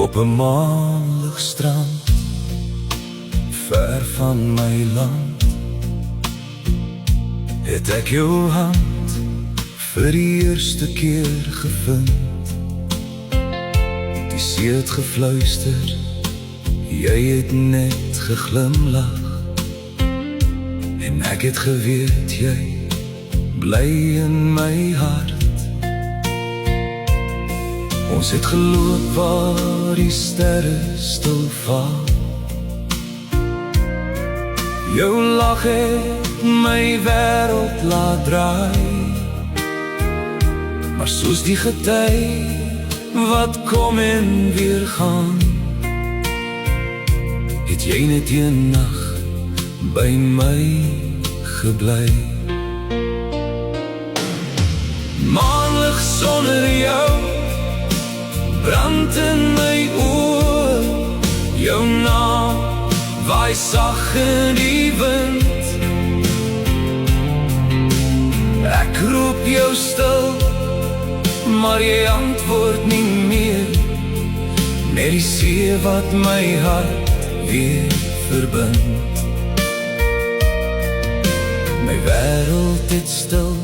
Op 'n maanligstrand, ver van my land, het ek jou hand vir die eerste keer gevind. Die see het gefluister, jy het net geglimlag, en ek het geweet jy bly in my hart. Ons het geloop waar die sterre stil val. Jou lach het my wêreld laat draai, maar soos die gety wat kom en weer gaan, het jy net een nag by my gebly. Maanlig sonder jou brand in my oor, jou naam waai sag in die wind. Ek roep jou stil, maar jy antwoord nie meer, net die see wat my hart weer verbind. My wêreld het stil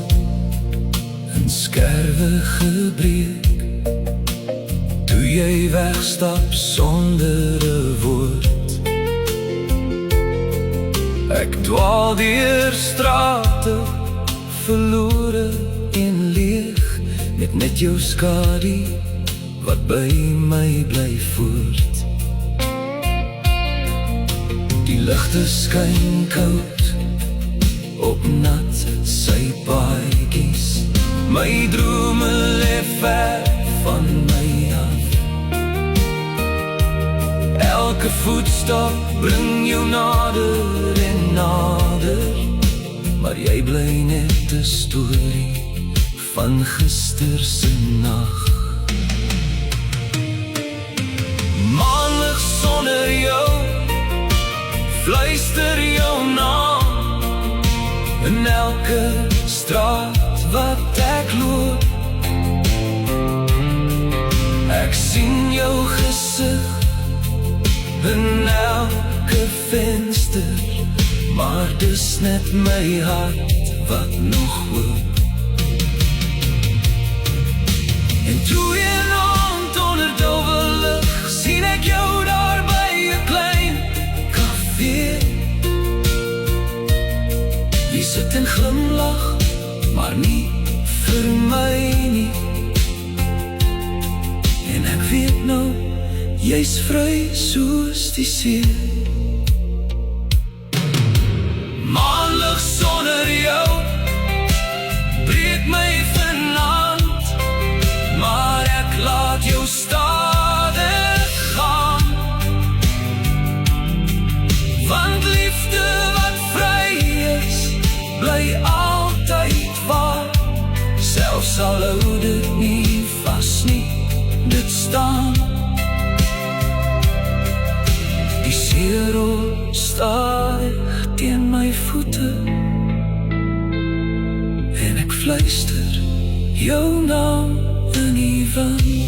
in skerwe gebreek, toe jy wegstap sonder 'n woord. Ek dwaal deur strate, verlore en leeg, net jou skadu wat by my bly voort. Die ligte skyn koud op nat sypaadjies, my drome lê ver van my af. Elke voetstap bring jou nader en nader, maar jy bly net 'n storie van gister se nag. Maanlig sonder jou, fluister jou naam in elke straat wat ek loop. Ek sien jou gesig in elke venster, maar dis net my hart wat nog hoop. En toe een aand onder dowwe lig, sien ek jou daar by 'n klein kafee. Jy sit en glimlag, maar nie vir my nie. En ek weet nou, jy's vry soos die see. Maanlig sonder jou breek my vanaand, maar ek laat jou stadig gaan. Want liefde wat vry is, bly altyd waar, selfs al hou dit nie vas nie, dit staan. Die see rol stadig teen my voete, en ek fluister jou naam in die wind.